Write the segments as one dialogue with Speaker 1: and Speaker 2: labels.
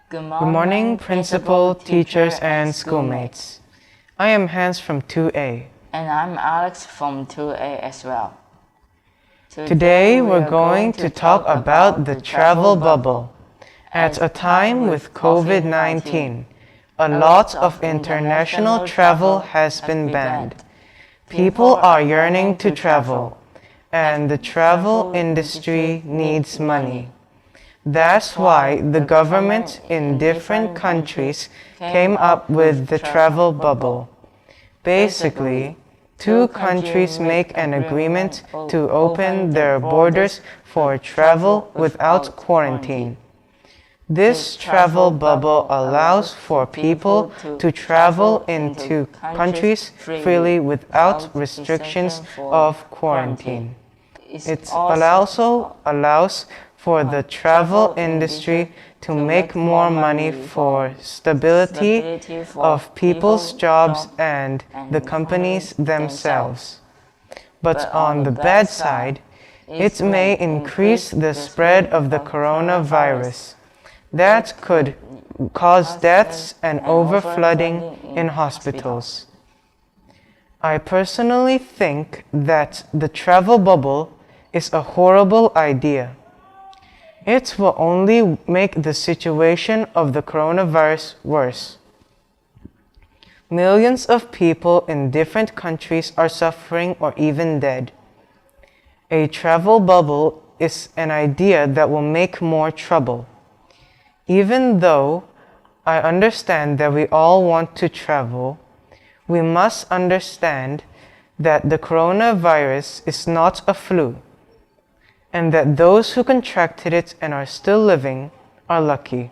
Speaker 1: Good morning, principal, teachers, and schoolmates.
Speaker 2: I am Hans from 2A.
Speaker 1: And I'm Alex from 2A as well.
Speaker 2: Today we're going to talk about the travel bubble. At a time with COVID-19, a lot of international travel has been banned. People are yearning to travel, and the travel industry needs money. That's why the government in different countries came up with the travel bubble. Basically, two countries make an agreement to open their borders for travel without quarantine. This travel bubble allows for people to travel into countries freely without restrictions of quarantine. It also allows for the travel industry to make more money for stability of people's jobs and the companies themselves. But on the bad side, it may increase the spread of the coronavirus. That could cause deaths and overflooding in hospitals. I personally think that the travel bubble is a horrible idea. It will only make the situation of the coronavirus worse. Millions of people in different countries are suffering or even dead. A travel bubble is an idea that will make more trouble. Even though I understand that we all want to travel, we must understand that the coronavirus is not a flu, and that those who contracted it and are still living are lucky.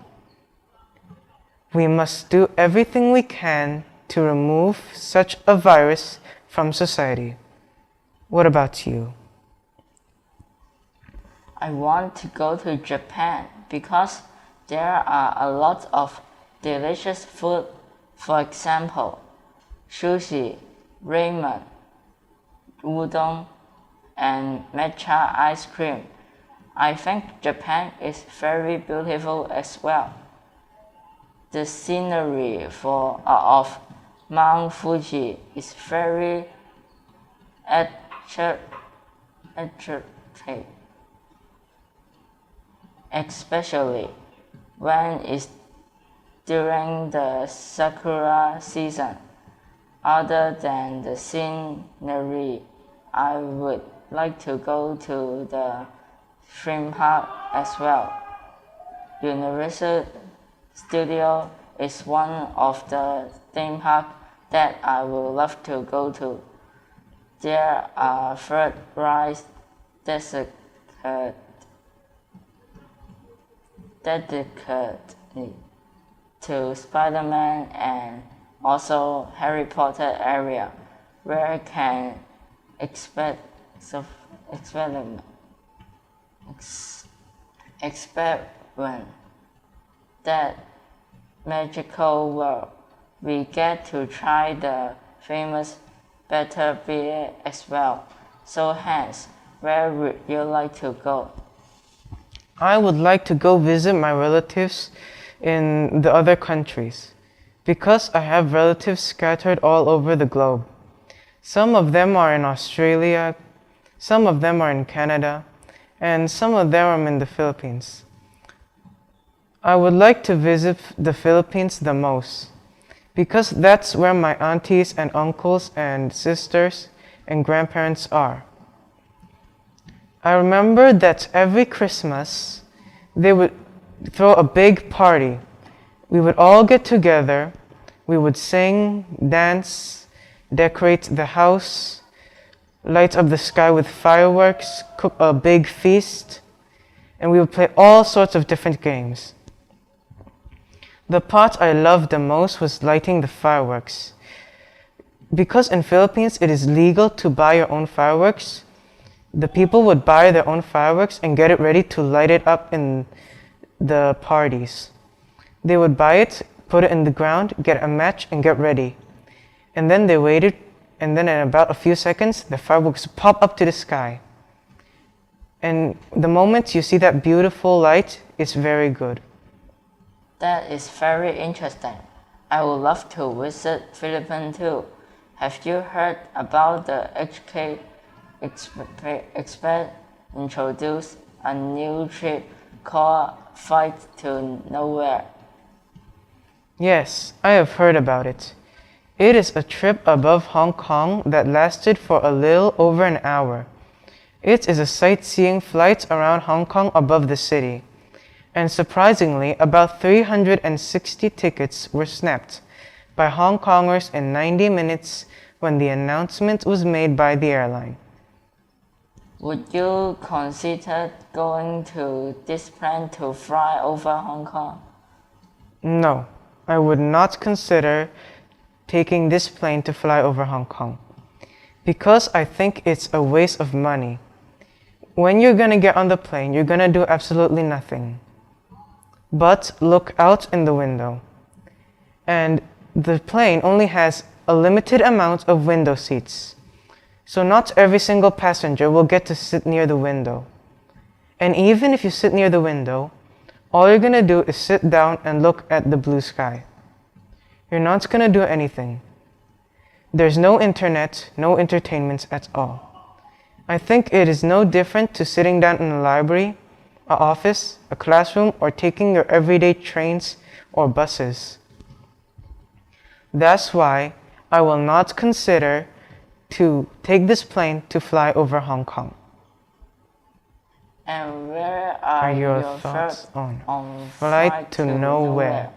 Speaker 2: We must do everything we can to remove such a virus from society. What about you?
Speaker 1: I want to go to Japan because there are a lot of delicious food. For example, sushi, ramen, udon, and matcha ice cream. I think Japan is very beautiful as well. The scenery of Mount Fuji is very attractive, especially when it's during the sakura season. Other than the scenery, I would like to go to the theme park as well. Universal Studio is one of the theme parks that I would love to go to. There are third rides dedicated to Spider-Man and also Harry Potter area where I can experiment that magical world. We get to try the famous better beer as well. So Hans, where would you like to go?
Speaker 2: I would like to go visit my relatives in the other countries because I have relatives scattered all over the globe. Some of them are in Australia, some of them are in Canada, and some of them are in the Philippines. I would like to visit the Philippines the most because that's where my aunties and uncles and sisters and grandparents are. I remember that every Christmas they would throw a big party. We would all get together, we would sing, dance, decorate the house, light up the sky with fireworks, cook a big feast, and we would play all sorts of different games. The part I loved the most was lighting the fireworks. Because in Philippines it is legal to buy your own fireworks, the people would buy their own fireworks and get it ready to light it up in the parties. They would buy it, put it in the ground, get a match, and get ready. And then they waited, and then in about a few seconds, the fireworks pop up to the sky. And the moment you see that beautiful light, it's very good.
Speaker 1: That is very interesting. I would love to visit Philippines too. Have you heard about the HK Express introduced a new trip called Flight to Nowhere?
Speaker 2: Yes, I have heard about it. It is a trip above Hong Kong that lasted for a little over an hour. It is a sightseeing flight around Hong Kong above the city. And surprisingly, about 360 tickets were snapped by Hong Kongers in 90 minutes when the announcement was made by the airline.
Speaker 1: Would you consider going to this plane to fly over Hong Kong?
Speaker 2: No, I would not consider taking this plane to fly over Hong Kong because I think it's a waste of money. When you're gonna get on the plane, you're gonna do absolutely nothing but look out in the window. And the plane only has a limited amount of window seats. So not every single passenger will get to sit near the window. And even if you sit near the window, all you're gonna do is sit down and look at the blue sky. You're not gonna do anything. There's no internet, no entertainment at all. I think it is no different to sitting down in a library, an office, a classroom, or taking your everyday trains or buses. That's why I will not consider to take this plane to fly over Hong Kong.
Speaker 1: And where are
Speaker 2: your
Speaker 1: your
Speaker 2: thoughts
Speaker 1: on
Speaker 2: Flight to Nowhere?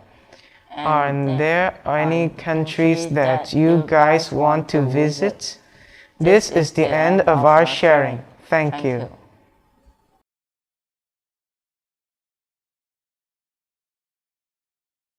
Speaker 2: Are there any countries that you guys want to visit? This is the end of our sharing. Thank you.